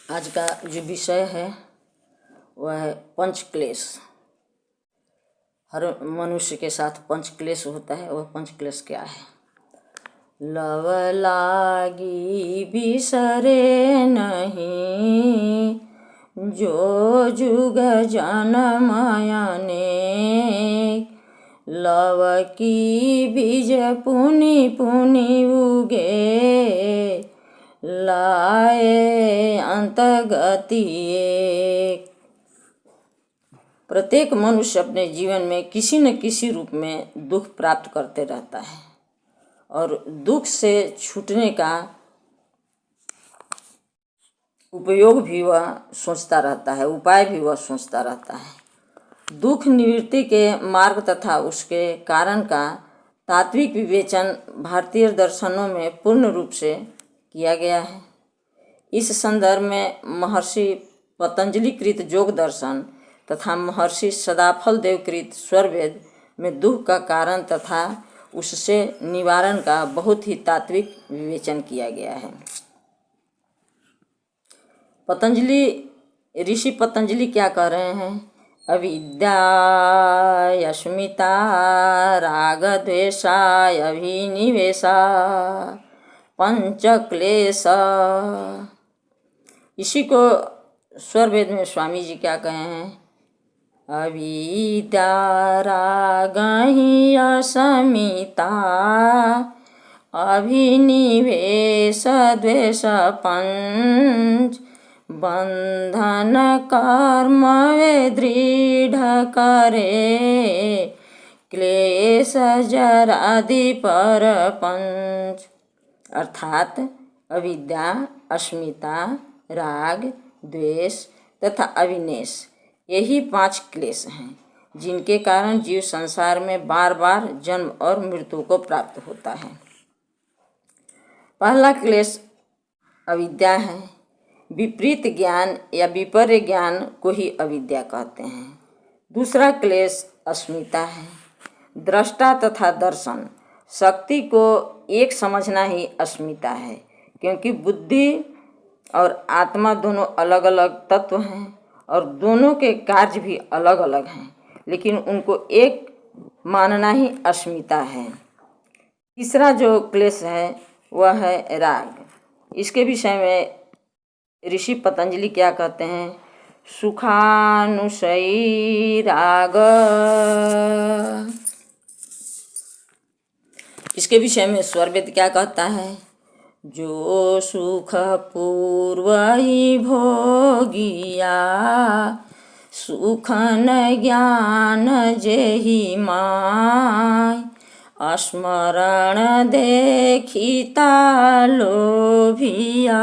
आज का जो विषय है वह है पंचक्लेश। हर मनुष्य के साथ पंचक्लेश होता है। वह पंचक्लेश क्या है? लव लागी बिसरे नहीं, जो जुग जनमयने, लव की बीज पुनि पुनि उगे, लाए अंतगति एक। प्रत्येक मनुष्य अपने जीवन में किसी न किसी रूप में दुख प्राप्त करते रहता है और दुख से छूटने का उपयोग भी वह सोचता रहता है, उपाय भी वह सोचता रहता है। दुख निवृत्ति के मार्ग तथा उसके कारण का तात्विक विवेचन भारतीय दर्शनों में पूर्ण रूप से किया गया है। इस संदर्भ में महर्षि पतंजलि कृत योग दर्शन तथा महर्षि सदाफल देव कृत स्वरवेद में दुख का कारण तथा उससे निवारण का बहुत ही तात्विक विवेचन किया गया है। ऋषि पतंजलि क्या कह रहे हैं? अविद्या अस्मिता राग द्वेषा अभिनिवेशा पंचक्लेश। इसी को स्वरवेद में स्वामी जी क्या कहे हैं? अविद्या राग ही अस्मिता अभिनिवेश द्वेष पंच, बंधन कर्म वे दृढ़ करे, क्लेश जरादि पर पंच। अर्थात अविद्या, अस्मिता, राग, द्वेष तथा अभिनिवेश, यही 5 क्लेश हैं जिनके कारण जीव संसार में बार बार जन्म और मृत्यु को प्राप्त होता है। पहला क्लेश अविद्या है। विपरीत ज्ञान या विपर्य ज्ञान को ही अविद्या कहते हैं। दूसरा क्लेश अस्मिता है। दृष्टा तथा दर्शन शक्ति को एक समझना ही अस्मिता है, क्योंकि बुद्धि और आत्मा दोनों अलग अलग तत्व हैं और दोनों के कार्य भी अलग अलग हैं, लेकिन उनको एक मानना ही अस्मिता है। तीसरा जो क्लेश है वह है राग। इसके विषय में ऋषि पतंजलि क्या कहते हैं? सुखानुशयी राग। इसके विषय में स्वरवेद क्या कहता है? जो सुख पूर्व ही भोगिया, सुख न ज्ञान जेहि माय, स्मरण देखिता लोभिया,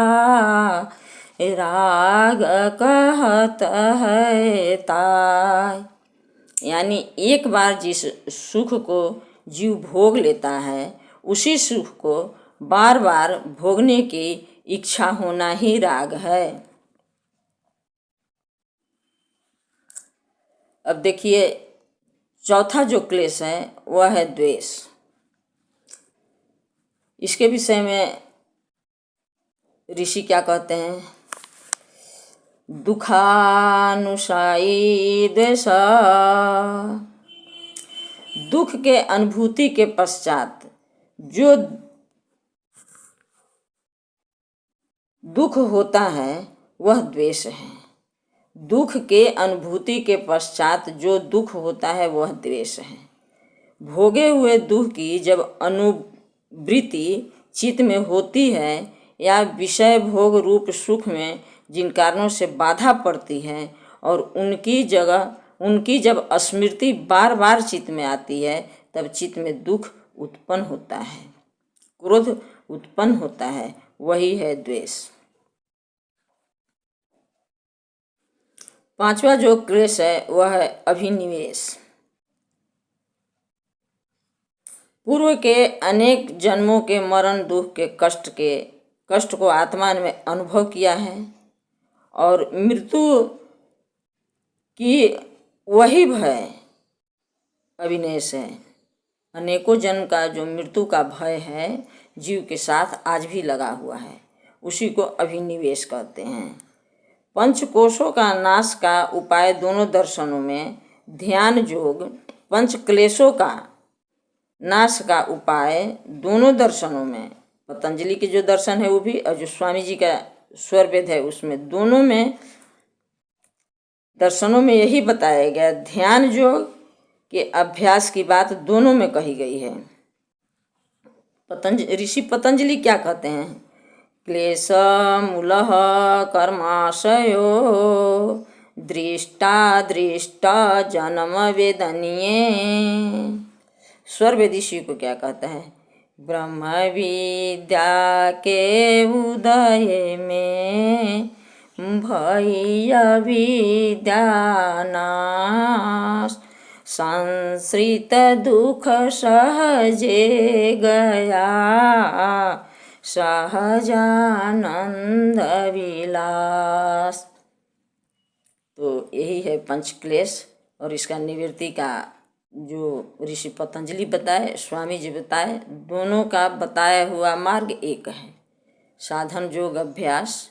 राग कहत है ताय। यानी एक बार जिस सुख को जीव भोग लेता है, उसी सुख को बार बार भोगने की इच्छा होना ही राग है। अब देखिए, चौथा जो क्लेश है वह है द्वेष। इसके विषय में ऋषि क्या कहते हैं? दुखानुसायी द्वेष। दुख के अनुभूति के पश्चात जो दुख होता है वह द्वेष है। दुख के अनुभूति के पश्चात जो दुख होता है वह द्वेष है। भोगे हुए दुख की जब अनुभूति चित्त में होती है या विषय भोग रूप सुख में जिन कारणों से बाधा पड़ती है और उनकी जब स्मृति बार बार चित्त में आती है, तब चित्त में दुख उत्पन्न होता है, क्रोध उत्पन्न होता है, वही है द्वेष। पांचवा जो क्लेश है वह है अभिनिवेश। पूर्व के अनेक जन्मों के मरण दुख के कष्ट को आत्मा ने अनुभव किया है और मृत्यु की वही भय अभिनिवेश है। अनेकों जन्म का जो मृत्यु का भय है जीव के साथ आज भी लगा हुआ है, उसी को अभिनिवेश कहते हैं। पंचकोशों का नाश का उपाय दोनों दर्शनों में, ध्यान योग पंच क्लेशों का नाश का उपाय दोनों दर्शनों में, पतंजलि के जो दर्शन है वो भी और जो स्वामी जी का स्वर वेद है उसमें, दोनों में दर्शनों में यही बताया गया। ध्यान योग के अभ्यास की बात दोनों में कही गई है। ऋषि पतंजलि क्या कहते हैं? क्लेश मूलः कर्माशयो दृष्टा दृष्ट जन्म वेदनीय। स्वर वेदी शिव को क्या कहता है? ब्रह्म विद्या के उदय में भय विद्यानाश, संश्रित दुख सहजे गया सहजानंद विलास। तो यही है पंचक्लेश और इसका निवृत्ति का जो ऋषि पतंजलि बताए, स्वामी जी बताए, दोनों का बताया हुआ मार्ग एक है। साधन योग अभ्यास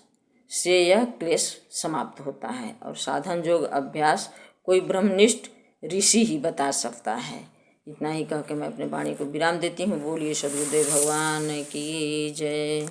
से यह क्लेश समाप्त होता है और साधन योग अभ्यास कोई ब्रह्मनिष्ठ ऋषि ही बता सकता है। इतना ही कह के मैं अपने वाणी को विराम देती हूँ। बोलिए सद्गुरुदेव भगवान की जय।